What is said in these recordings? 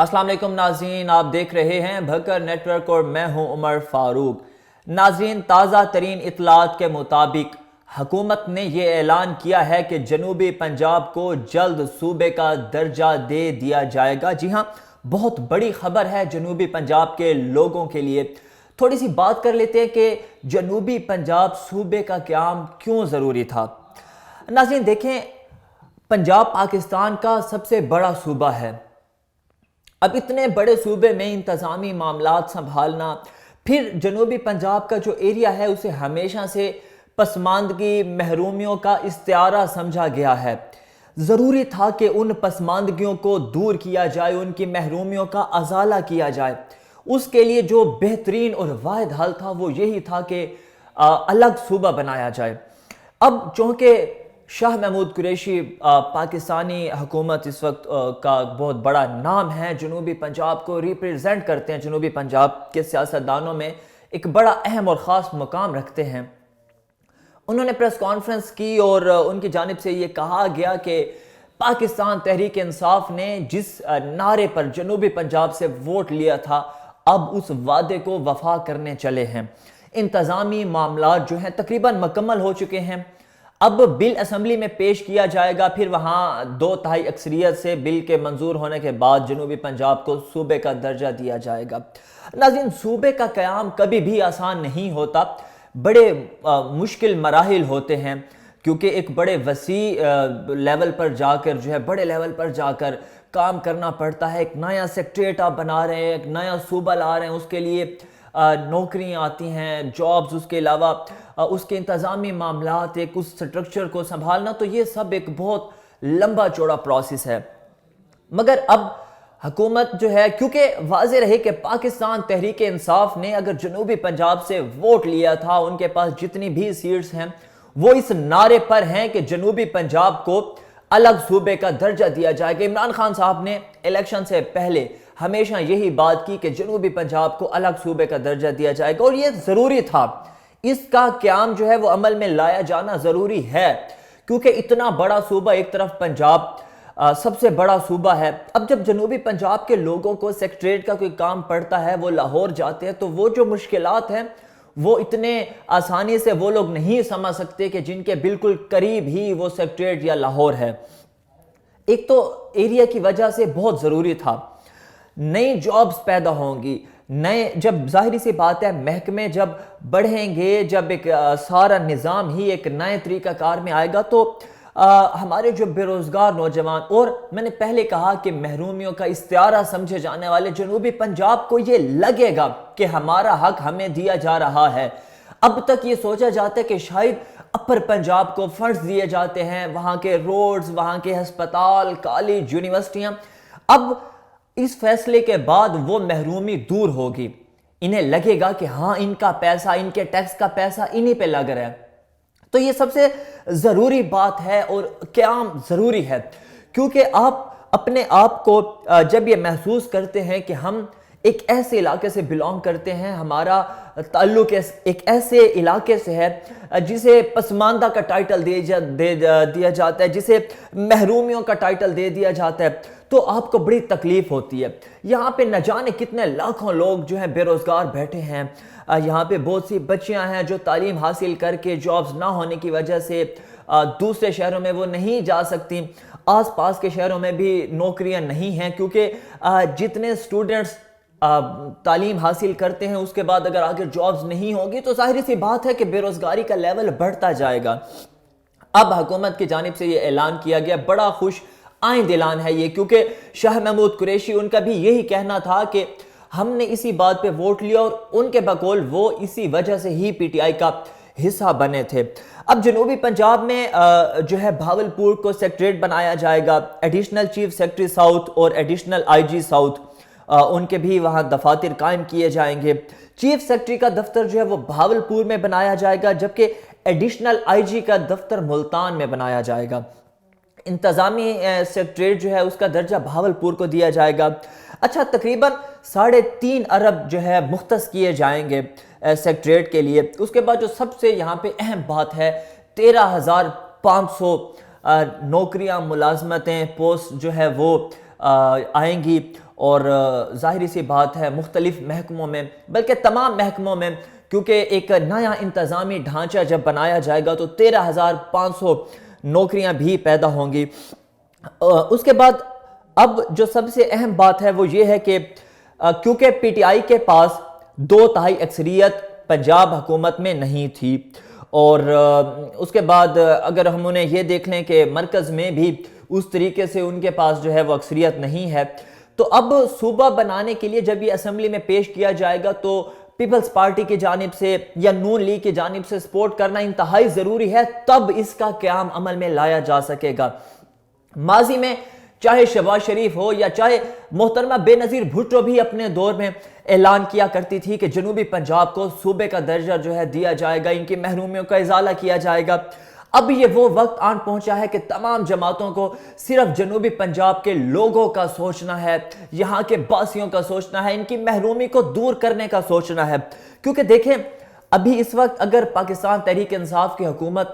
السلام علیکم ناظرین، آپ دیکھ رہے ہیں بھکر نیٹ ورک اور میں ہوں عمر فاروق۔ ناظرین، تازہ ترین اطلاعات کے مطابق حکومت نے یہ اعلان کیا ہے کہ جنوبی پنجاب کو جلد صوبے کا درجہ دے دیا جائے گا۔ جی ہاں، بہت بڑی خبر ہے جنوبی پنجاب کے لوگوں کے لیے۔ تھوڑی سی بات کر لیتے ہیں کہ جنوبی پنجاب صوبے کا قیام کیوں ضروری تھا۔ ناظرین دیکھیں، پنجاب پاکستان کا سب سے بڑا صوبہ ہے۔ اب اتنے بڑے صوبے میں انتظامی معاملات سنبھالنا، پھر جنوبی پنجاب کا جو ایریا ہے اسے ہمیشہ سے پسماندگی، محرومیوں کا استعارہ سمجھا گیا ہے۔ ضروری تھا کہ ان پسماندگیوں کو دور کیا جائے، ان کی محرومیوں کا ازالہ کیا جائے۔ اس کے لیے جو بہترین اور واحد حل تھا وہ یہی تھا کہ الگ صوبہ بنایا جائے۔ اب چونکہ شاہ محمود قریشی پاکستانی حکومت اس وقت کا بہت بڑا نام ہے، جنوبی پنجاب کو ریپریزنٹ کرتے ہیں، جنوبی پنجاب کے سیاستدانوں میں ایک بڑا اہم اور خاص مقام رکھتے ہیں۔ انہوں نے پریس کانفرنس کی اور ان کی جانب سے یہ کہا گیا کہ پاکستان تحریک انصاف نے جس نعرے پر جنوبی پنجاب سے ووٹ لیا تھا، اب اس وعدے کو وفا کرنے چلے ہیں۔ انتظامی معاملات جو ہیں تقریباً مکمل ہو چکے ہیں۔ اب بل اسمبلی میں پیش کیا جائے گا، پھر وہاں 2/3 اکثریت سے بل کے منظور ہونے کے بعد جنوبی پنجاب کو صوبے کا درجہ دیا جائے گا۔ ناظرین، صوبے کا قیام کبھی بھی آسان نہیں ہوتا، بڑے مشکل مراحل ہوتے ہیں، کیونکہ ایک بڑے وسیع لیول پر جا کر جو ہے بڑے لیول پر جا کر کام کرنا پڑتا ہے۔ ایک نیا سیکٹریٹ آپ بنا رہے ہیں، ایک نیا صوبہ لا رہے ہیں، اس کے لیے نوکریاں آتی ہیں، جابز، اس کے علاوہ اس کے انتظامی معاملات، ایک اس سٹرکچر کو سنبھالنا، تو یہ سب ایک بہت لمبا چوڑا پروسیس ہے۔ مگر اب حکومت جو ہے، کیونکہ واضح رہے کہ پاکستان تحریک انصاف نے اگر جنوبی پنجاب سے ووٹ لیا تھا، ان کے پاس جتنی بھی سیٹس ہیں وہ اس نعرے پر ہیں کہ جنوبی پنجاب کو الگ صوبے کا درجہ دیا جائے گا۔ عمران خان صاحب نے الیکشن سے پہلے ہمیشہ یہی بات کی کہ جنوبی پنجاب کو الگ صوبے کا درجہ دیا جائے گا، اور یہ ضروری تھا۔ اس کا قیام جو ہے وہ عمل میں لایا جانا ضروری ہے، کیونکہ اتنا بڑا صوبہ، ایک طرف پنجاب سب سے بڑا صوبہ ہے۔ اب جب جنوبی پنجاب کے لوگوں کو سیکٹریٹ کا کوئی کام پڑتا ہے، وہ لاہور جاتے ہیں، تو وہ جو مشکلات ہیں وہ اتنے آسانی سے وہ لوگ نہیں سمجھ سکتے کہ جن کے بالکل قریب ہی وہ سیکٹریٹ یا لاہور ہے۔ ایک تو ایریا کی وجہ سے بہت ضروری تھا، نئی جابز پیدا ہوں گی، نئے، جب ظاہری سی بات ہے محکمے جب بڑھیں گے، جب ایک سارا نظام ہی ایک نئے طریقہ کار میں آئے گا، تو ہمارے جو بے روزگار نوجوان، اور میں نے پہلے کہا کہ محرومیوں کا استعارہ سمجھے جانے والے جنوبی پنجاب کو یہ لگے گا کہ ہمارا حق ہمیں دیا جا رہا ہے۔ اب تک یہ سوچا جاتا ہے کہ شاید اپر پنجاب کو فنڈز دیے جاتے ہیں، وہاں کے روڈز، وہاں کے ہسپتال، کالج، یونیورسٹیاں۔ اب اس فیصلے کے بعد وہ محرومی دور ہوگی، انہیں لگے گا کہ ہاں ان کا پیسہ، ان کے ٹیکس کا پیسہ انہی پہ لگ رہا ہے۔ تو یہ سب سے ضروری بات ہے اور قیام ضروری ہے، کیونکہ آپ اپنے آپ کو جب یہ محسوس کرتے ہیں کہ ہم ایک ایسے علاقے سے بلانگ کرتے ہیں، ہمارا تعلق ایک ایسے علاقے سے ہے جسے پسماندہ کا ٹائٹل دے دیا جاتا ہے، جسے محرومیوں کا ٹائٹل دے دیا جاتا ہے، تو آپ کو بڑی تکلیف ہوتی ہے۔ یہاں پہ نہ جانے کتنے لاکھوں لوگ جو ہیں بے روزگار بیٹھے ہیں، یہاں پہ بہت سی بچیاں ہیں جو تعلیم حاصل کر کے جابز نہ ہونے کی وجہ سے دوسرے شہروں میں وہ نہیں جا سکتی، آس پاس کے شہروں میں بھی نوکریاں نہیں ہیں، کیونکہ جتنے سٹوڈنٹس تعلیم حاصل کرتے ہیں اس کے بعد اگر آگے جابز نہیں ہوگی تو ظاہری سی بات ہے کہ بے روزگاری کا لیول بڑھتا جائے گا۔ اب حکومت کی جانب سے یہ اعلان کیا گیا، بڑا خوش آئند اعلان ہے یہ، کیونکہ شاہ محمود قریشی ان کا بھی یہی کہنا تھا کہ ہم نے اسی بات پہ ووٹ لیا، اور ان کے بقول وہ اسی وجہ سے ہی پی ٹی آئی کا حصہ بنے تھے۔ اب جنوبی پنجاب میں جو ہے بھاولپور کو سیکٹریٹ بنایا جائے گا، ایڈیشنل چیف سیکٹری ساؤتھ اور ایڈیشنل آئی جی ساؤتھ، ان کے بھی وہاں دفاتر قائم کیے جائیں گے۔ چیف سیکٹری کا دفتر جو ہے وہ بھاولپور میں بنایا جائے گا، جبکہ ایڈیشنل آئی جی کا دفتر ملتان میں بنایا جائے گا۔ انتظامی سیکٹریٹ جو ہے اس کا درجہ بھاولپور کو دیا جائے گا۔ اچھا، تقریباً 3.5 ارب جو ہے مختص کیے جائیں گے سیکٹریٹ کے لیے۔ اس کے بعد جو سب سے یہاں پہ اہم بات ہے، 13,500 نوکریاں، ملازمتیں، پوسٹ جو ہے وہ آئیں گی، اور ظاہری سی بات ہے مختلف محکموں میں بلکہ تمام محکموں میں، کیونکہ ایک نیا انتظامی ڈھانچہ جب بنایا جائے گا تو 13,500 نوکریاں بھی پیدا ہوں گی۔ اس کے بعد اب جو سب سے اہم بات ہے وہ یہ ہے کہ کیونکہ پی ٹی آئی کے پاس 2/3 اکثریت پنجاب حکومت میں نہیں تھی، اور اس کے بعد اگر ہم انہیں یہ دیکھ لیں کہ مرکز میں بھی اس طریقے سے ان کے پاس جو ہے وہ اکثریت نہیں ہے، تو اب صوبہ بنانے کے لیے جب یہ اسمبلی میں پیش کیا جائے گا تو پیپلز پارٹی کی جانب سے یا نون لیگ کی جانب سے سپورٹ کرنا انتہائی ضروری ہے، تب اس کا قیام عمل میں لایا جا سکے گا۔ ماضی میں چاہے شہباز شریف ہو یا چاہے محترمہ بے نظیر بھٹو بھی اپنے دور میں اعلان کیا کرتی تھی کہ جنوبی پنجاب کو صوبے کا درجہ جو ہے دیا جائے گا، ان کی محرومیوں کا ازالہ کیا جائے گا۔ اب یہ وہ وقت آن پہنچا ہے کہ تمام جماعتوں کو صرف جنوبی پنجاب کے لوگوں کا سوچنا ہے، یہاں کے باسیوں کا سوچنا ہے، ان کی محرومی کو دور کرنے کا سوچنا ہے، کیونکہ دیکھیں ابھی اس وقت اگر پاکستان تحریک انصاف کی حکومت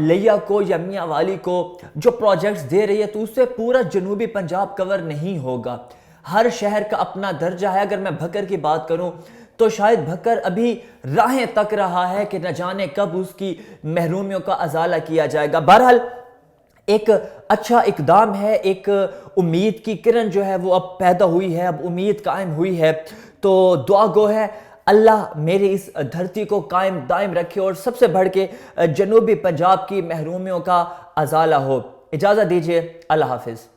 لیا کو یا میاں والی کو جو پروجیکٹس دے رہی ہے تو اس سے پورا جنوبی پنجاب کور نہیں ہوگا، ہر شہر کا اپنا درجہ ہے۔ اگر میں بھکر کی بات کروں تو شاید بھکر ابھی راہیں تک رہا ہے کہ نہ جانے کب اس کی محرومیوں کا ازالہ کیا جائے گا۔ بہرحال ایک اچھا اقدام ہے، ایک امید کی کرن جو ہے وہ اب پیدا ہوئی ہے، اب امید قائم ہوئی ہے، تو دعا گو ہے اللہ میری اس دھرتی کو قائم دائم رکھے اور سب سے بڑھ کے جنوبی پنجاب کی محرومیوں کا ازالہ ہو۔ اجازت دیجیے، اللہ حافظ۔